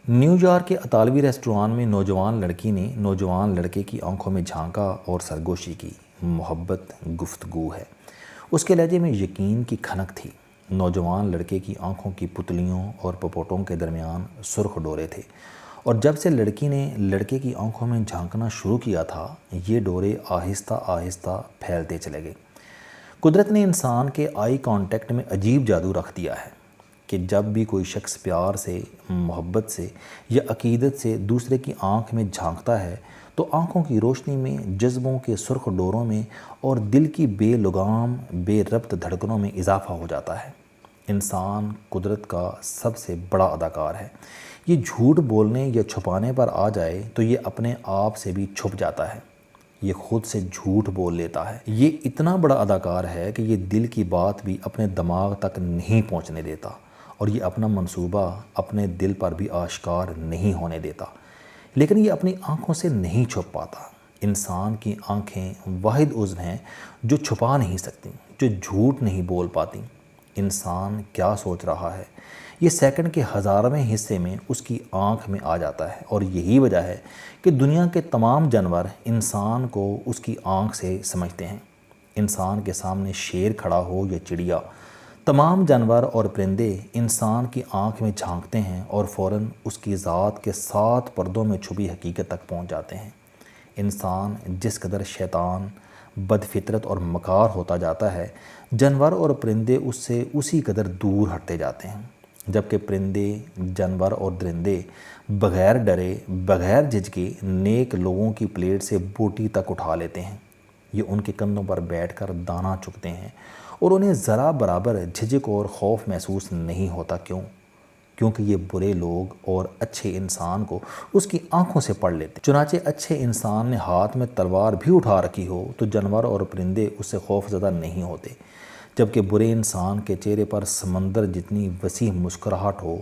New York کے اطالوی restaurant میں نوجوان لڑکی نے نوجوان لڑکے کی آنکھوں میں جھانکا اور سرگوشی کی۔ محبت گفتگو ہے۔ اس کے لہجے میں یقین کی کھنک تھی۔ نوجوان لڑکے کی آنکھوں کی پتلیوں اور پپوٹوں کے درمیان سرخ ڈورے تھے، اور جب سے لڑکی نے لڑکے کی آنکھوں میں جھانکنا شروع کیا تھا، یہ ڈورے آہستہ آہستہ پھیلتے چلے گئے۔ قدرت نے انسان کے آئی کانٹیکٹ میں عجیب جادو رکھ دیا ہے کہ جب بھی کوئی شخص پیار سے، محبت سے یا عقیدت سے دوسرے کی آنکھ میں جھانکتا ہے تو آنکھوں کی روشنی میں، جذبوں کے سرخ ڈوروں میں اور دل کی بے لگام، بے ربط دھڑکنوں میں اضافہ ہو جاتا ہے۔ انسان قدرت کا سب سے بڑا اداکار ہے۔ یہ جھوٹ بولنے یا چھپانے پر آ جائے تو یہ اپنے آپ سے بھی چھپ جاتا ہے۔ یہ خود سے جھوٹ بول لیتا ہے۔ یہ اتنا بڑا اداکار ہے کہ یہ دل کی بات بھی اپنے دماغ تک نہیں پہنچنے دیتا، اور یہ اپنا منصوبہ اپنے دل پر بھی آشکار نہیں ہونے دیتا، لیکن یہ اپنی آنکھوں سے نہیں چھپ پاتا۔ انسان کی آنکھیں واحد عضو ہیں جو چھپا نہیں سکتی، جو جھوٹ نہیں بول پاتی۔ انسان کیا سوچ رہا ہے، یہ سیکنڈ کے ہزارویں حصے میں اس کی آنکھ میں آ جاتا ہے، اور یہی وجہ ہے کہ دنیا کے تمام جانور انسان کو اس کی آنکھ سے سمجھتے ہیں۔ انسان کے سامنے شیر کھڑا ہو یا چڑیا، تمام جانور اور پرندے انسان کی آنکھ میں جھانکتے ہیں اور فوراً اس کی ذات کے 7 پردوں میں چھپی حقیقت تک پہنچ جاتے ہیں۔ انسان جس قدر شیطان، بد فطرت اور مکار ہوتا جاتا ہے، جانور اور پرندے اس سے اسی قدر دور ہٹتے جاتے ہیں، جبکہ پرندے، جانور اور درندے بغیر ڈرے، بغیر جھجکے نیک لوگوں کی پلیٹ سے بوٹی تک اٹھا لیتے ہیں۔ یہ ان کے کندھوں پر بیٹھ کر دانہ چگتے ہیں، اور انہیں ذرا برابر جھجک اور خوف محسوس نہیں ہوتا۔ کیونکہ یہ برے لوگ اور اچھے انسان کو اس کی آنکھوں سے پڑھ لیتے ہیں۔ چنانچہ اچھے انسان نے ہاتھ میں تلوار بھی اٹھا رکھی ہو تو جانور اور پرندے اس سے خوف زدہ نہیں ہوتے، جبکہ برے انسان کے چہرے پر سمندر جتنی وسیع مسکراہٹ ہو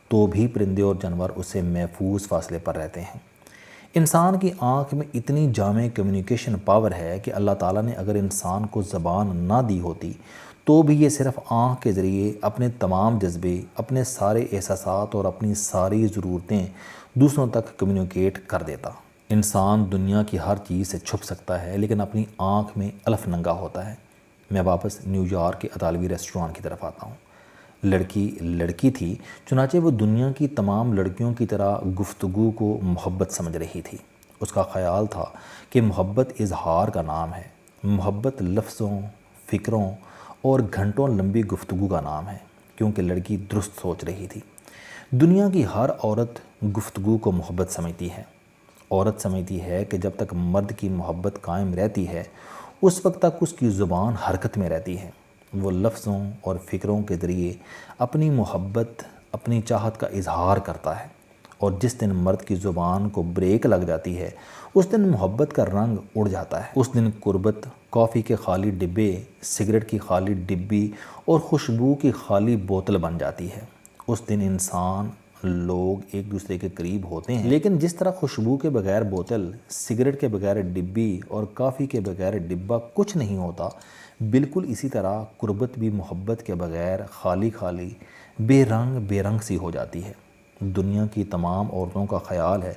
تو بھی پرندے اور جانور اس سے محفوظ فاصلے پر رہتے ہیں۔ انسان کی آنکھ میں اتنی جامع کمیونیکیشن پاور ہے کہ اللہ تعالیٰ نے اگر انسان کو زبان نہ دی ہوتی تو بھی یہ صرف آنکھ کے ذریعے اپنے تمام جذبے، اپنے سارے احساسات اور اپنی ساری ضرورتیں دوسروں تک کمیونیکیٹ کر دیتا۔ انسان دنیا کی ہر چیز سے چھپ سکتا ہے، لیکن اپنی آنکھ میں الف ننگا ہوتا ہے۔ میں واپس نیو یارک کے اطالوی ریسٹوران کی طرف آتا ہوں۔ لڑکی تھی، چنانچہ وہ دنیا کی تمام لڑکیوں کی طرح گفتگو کو محبت سمجھ رہی تھی۔ اس کا خیال تھا کہ محبت اظہار کا نام ہے۔ محبت لفظوں، فکروں اور گھنٹوں لمبی گفتگو کا نام ہے، کیونکہ لڑکی درست سوچ رہی تھی۔ دنیا کی ہر عورت گفتگو کو محبت سمجھتی ہے۔ عورت سمجھتی ہے کہ جب تک مرد کی محبت قائم رہتی ہے، اس وقت تک اس کی زبان حرکت میں رہتی ہے۔ وہ لفظوں اور فکروں کے ذریعے اپنی محبت، اپنی چاہت کا اظہار کرتا ہے، اور جس دن مرد کی زبان کو بریک لگ جاتی ہے، اس دن محبت کا رنگ اڑ جاتا ہے۔ اس دن قربت کافی کے خالی ڈبے، سگریٹ کی خالی ڈبی اور خوشبو کی خالی بوتل بن جاتی ہے۔ اس دن انسان، لوگ ایک دوسرے کے قریب ہوتے ہیں، لیکن جس طرح خوشبو کے بغیر بوتل، سگریٹ کے بغیر ڈبی اور کافی کے بغیر ڈبہ کچھ نہیں ہوتا، بالکل اسی طرح قربت بھی محبت کے بغیر خالی بے رنگ سی ہو جاتی ہے۔ دنیا کی تمام عورتوں کا خیال ہے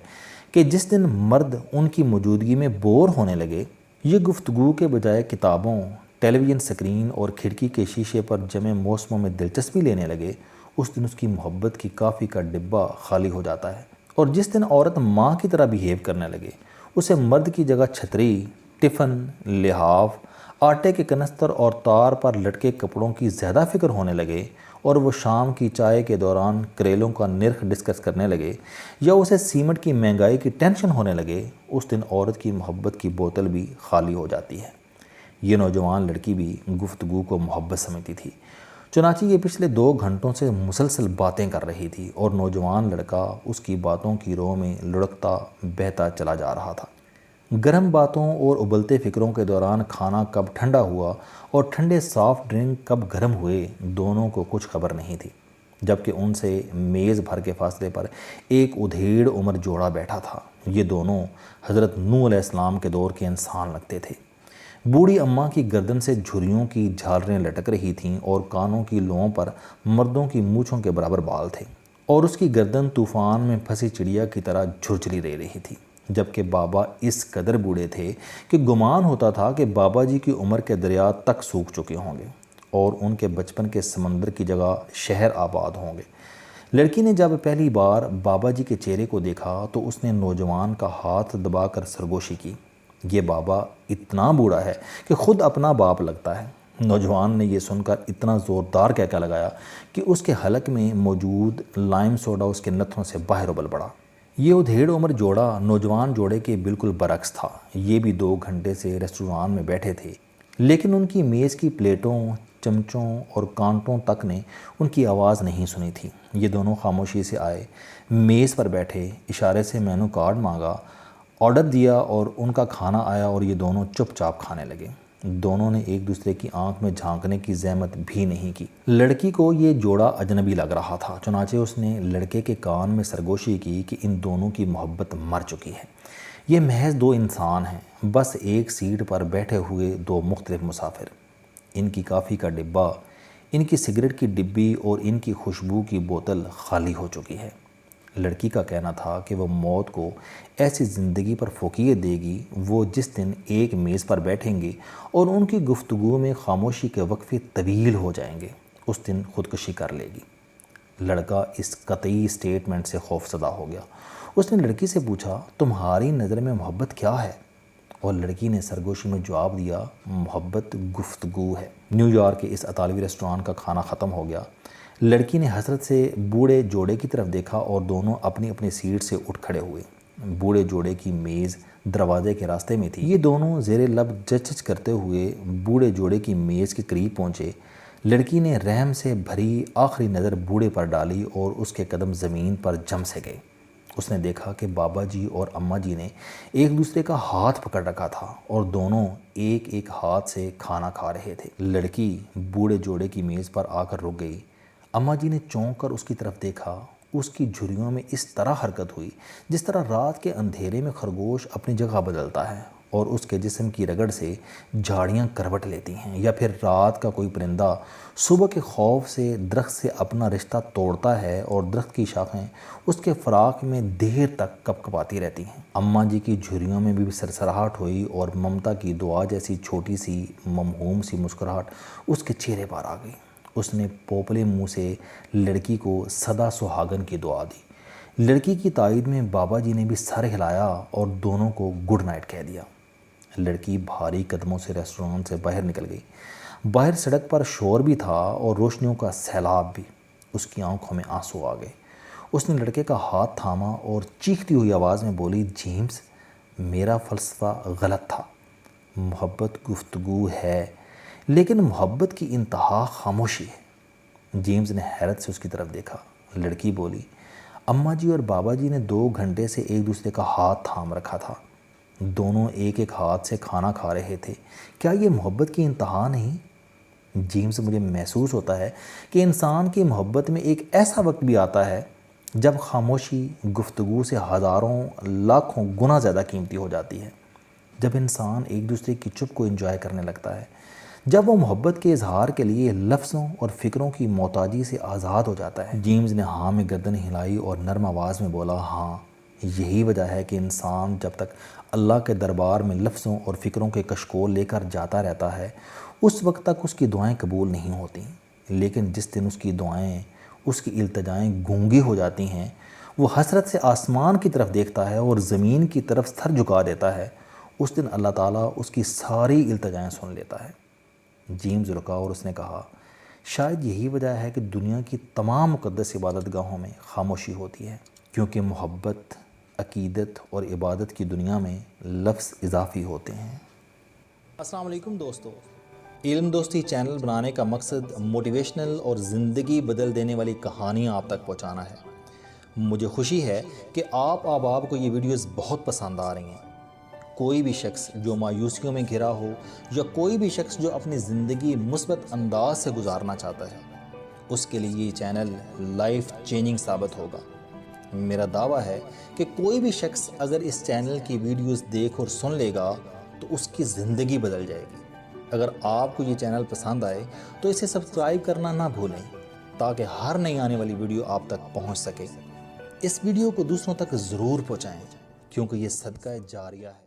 کہ جس دن مرد ان کی موجودگی میں بور ہونے لگے، یہ گفتگو کے بجائے کتابوں، ٹیلی ویژن سکرین اور کھڑکی کے شیشے پر جمع موسموں میں دلچسپی لینے لگے، اس دن اس کی محبت کی کافی کا ڈبہ خالی ہو جاتا ہے۔ اور جس دن عورت ماں کی طرح بیہیو کرنے لگے، اسے مرد کی جگہ چھتری، ٹفن، لحاف، آٹے کے کنستر اور تار پر لٹکے کپڑوں کی زیادہ فکر ہونے لگے، اور وہ شام کی چائے کے دوران کریلوں کا نرخ ڈسکس کرنے لگے، یا اسے سیمنٹ کی مہنگائی کی ٹینشن ہونے لگے، اس دن عورت کی محبت کی بوتل بھی خالی ہو جاتی ہے۔ یہ نوجوان لڑکی بھی گفتگو کو محبت سمجھتی تھی، چنانچہ یہ پچھلے 2 گھنٹوں سے مسلسل باتیں کر رہی تھی، اور نوجوان لڑکا اس کی باتوں کی رو میں لڑکتا بہتا چلا جا رہا تھا۔ گرم باتوں اور ابلتے فکروں کے دوران کھانا کب ٹھنڈا ہوا اور ٹھنڈے سافٹ ڈرنک کب گرم ہوئے، دونوں کو کچھ خبر نہیں تھی، جبکہ ان سے میز بھر کے فاصلے پر ایک ادھیڑ عمر جوڑا بیٹھا تھا۔ یہ دونوں حضرت نوح علیہ السلام کے دور کے انسان لگتے تھے۔ بوڑھی اماں کی گردن سے جھریوں کی جھالریں لٹک رہی تھیں، اور کانوں کی لوؤں پر مردوں کی مونچھوں کے برابر بال تھے۔ اور اس کی گردن طوفان میں پھنسی چڑیا کی طرح جھرجھری دے رہی تھی، جبکہ بابا اس قدر بوڑھے تھے کہ گمان ہوتا تھا کہ بابا جی کی عمر کے دریا تک سوکھ چکے ہوں گے اور ان کے بچپن کے سمندر کی جگہ شہر آباد ہوں گے۔ لڑکی نے جب پہلی بار بابا جی کے چہرے کو دیکھا تو اس نے نوجوان کا ہاتھ دبا کر سرگوشی کی، یہ بابا اتنا بوڑھا ہے کہ خود اپنا باپ لگتا ہے۔ نوجوان نے یہ سن کر اتنا زوردار کہکا لگایا کہ اس کے حلق میں موجود لائم سوڈا اس کے نتھوں سے باہر ابل پڑا۔ یہ ادھیڑ عمر جوڑا نوجوان جوڑے کے بالکل برعکس تھا۔ یہ بھی 2 گھنٹے سے ریسٹوران میں بیٹھے تھے، لیکن ان کی میز کی پلیٹوں، چمچوں اور کانٹوں تک نے ان کی آواز نہیں سنی تھی۔ یہ دونوں خاموشی سے آئے، میز پر بیٹھے، اشارے سے مینو کارڈ مانگا، آرڈر دیا اور ان کا کھانا آیا اور یہ دونوں چپ چاپ کھانے لگے۔ دونوں نے ایک دوسرے کی آنکھ میں جھانکنے کی زحمت بھی نہیں کی۔ لڑکی کو یہ جوڑا اجنبی لگ رہا تھا، چنانچہ اس نے لڑکے کے کان میں سرگوشی کی کہ ان دونوں کی محبت مر چکی ہے۔ یہ محض 2 انسان ہیں، بس ایک سیٹ پر بیٹھے ہوئے 2 مختلف مسافر۔ ان کی کافی کا ڈبہ، ان کی سگریٹ کی ڈبی اور ان کی خوشبو کی بوتل خالی ہو چکی ہے۔ لڑکی کا کہنا تھا کہ وہ موت کو ایسی زندگی پر فوقیت دے گی وہ جس دن ایک میز پر بیٹھیں گے اور ان کی گفتگو میں خاموشی کے وقفے طویل ہو جائیں گے، اس دن خودکشی کر لے گی۔ لڑکا اس قطعی سٹیٹمنٹ سے خوف زدہ ہو گیا۔ اس نے لڑکی سے پوچھا، تمہاری نظر میں محبت کیا ہے؟ اور لڑکی نے سرگوشی میں جواب دیا، محبت گفتگو ہے۔ نیو یارک کے اس اطالوی ریسٹوران کا کھانا ختم ہو گیا۔ لڑکی نے حسرت سے بوڑھے جوڑے کی طرف دیکھا اور دونوں اپنی اپنی سیٹ سے اٹھ کھڑے ہوئے۔ بوڑھے جوڑے کی میز دروازے کے راستے میں تھی۔ یہ دونوں زیر لب جچ کرتے ہوئے بوڑھے جوڑے کی میز کے قریب پہنچے۔ لڑکی نے رحم سے بھری آخری نظر بوڑھے پر ڈالی اور اس کے قدم زمین پر جم سے گئے۔ اس نے دیکھا کہ بابا جی اور اماں جی نے ایک دوسرے کا ہاتھ پکڑ رکھا تھا اور دونوں ایک ایک ہاتھ سے کھانا کھا رہے تھے۔ لڑکی بوڑھے جوڑے کی میز پر آ کر رک گئی۔ اماں جی نے چونک کر اس کی طرف دیکھا۔ اس کی جھریوں میں اس طرح حرکت ہوئی جس طرح رات کے اندھیرے میں خرگوش اپنی جگہ بدلتا ہے اور اس کے جسم کی رگڑ سے جھاڑیاں کروٹ لیتی ہیں، یا پھر رات کا کوئی پرندہ صبح کے خوف سے درخت سے اپنا رشتہ توڑتا ہے اور درخت کی شاخیں اس کے فراق میں دیر تک کپکپاتی رہتی ہیں۔ اماں جی کی جھریوں میں بھی سرسراہٹ ہوئی اور ممتا کی دعا جیسی چھوٹی سی ممہوم سی مسکراہٹ اس کے چہرے پر آ گئی۔ اس نے پوپلے منہ سے لڑکی کو سدا سہاگن کی دعا دی۔ لڑکی کی تائید میں بابا جی نے بھی سر ہلایا اور دونوں کو گڈ نائٹ کہہ دیا۔ لڑکی بھاری قدموں سے ریسٹوران سے باہر نکل گئی۔ باہر سڑک پر شور بھی تھا اور روشنیوں کا سیلاب بھی۔ اس کی آنکھوں میں آنسو آ گئے۔ اس نے لڑکے کا ہاتھ تھاما اور چیختی ہوئی آواز میں بولی، جیمز، میرا فلسفہ غلط تھا۔ محبت گفتگو ہے، لیکن محبت کی انتہا خاموشی ہے۔ جیمز نے حیرت سے اس کی طرف دیکھا۔ لڑکی بولی، اماں جی اور بابا جی نے 2 گھنٹے سے ایک دوسرے کا ہاتھ تھام رکھا تھا، دونوں ایک ایک ہاتھ سے کھانا کھا رہے تھے، کیا یہ محبت کی انتہا نہیں؟ جیمز، مجھے محسوس ہوتا ہے کہ انسان کی محبت میں ایک ایسا وقت بھی آتا ہے جب خاموشی گفتگو سے ہزاروں لاکھوں گنا زیادہ قیمتی ہو جاتی ہے، جب انسان ایک دوسرے کی چپ کو انجوائے کرنے لگتا ہے، جب وہ محبت کے اظہار کے لیے لفظوں اور فکروں کی محتاجی سے آزاد ہو جاتا ہے۔ جیمز نے ہاں میں گردن ہلائی اور نرم آواز میں بولا، ہاں، یہی وجہ ہے کہ انسان جب تک اللہ کے دربار میں لفظوں اور فکروں کے کشکول لے کر جاتا رہتا ہے، اس وقت تک اس کی دعائیں قبول نہیں ہوتیں، لیکن جس دن اس کی دعائیں، اس کی التجائیں گونگی ہو جاتی ہیں، وہ حسرت سے آسمان کی طرف دیکھتا ہے اور زمین کی طرف سر جھکا دیتا ہے، اس دن اللہ تعالیٰ اس کی ساری التجائیں سن لیتا ہے۔ جیمز رکا اور اس نے کہا، شاید یہی وجہ ہے کہ دنیا کی تمام مقدس عبادت گاہوں میں خاموشی ہوتی ہے، کیونکہ محبت، عقیدت اور عبادت کی دنیا میں لفظ اضافی ہوتے ہیں۔ السلام علیکم دوستو، علم دوستی چینل بنانے کا مقصد موٹیویشنل اور زندگی بدل دینے والی کہانیاں آپ تک پہنچانا ہے۔ مجھے خوشی ہے کہ آپ احباب کو یہ ویڈیوز بہت پسند آ رہی ہیں۔ کوئی بھی شخص جو مایوسیوں میں گھرا ہو یا کوئی بھی شخص جو اپنی زندگی مثبت انداز سے گزارنا چاہتا ہے، اس کے لیے یہ چینل لائف چینجنگ ثابت ہوگا۔ میرا دعویٰ ہے کہ کوئی بھی شخص اگر اس چینل کی ویڈیوز دیکھ اور سن لے گا تو اس کی زندگی بدل جائے گی۔ اگر آپ کو یہ چینل پسند آئے تو اسے سبسکرائب کرنا نہ بھولیں۔ تاکہ ہر نئی آنے والی ویڈیو آپ تک پہنچ سکے۔ اس ویڈیو کو دوسروں تک ضرور پہنچائیں کیونکہ یہ صدقہ جاریہ ہے۔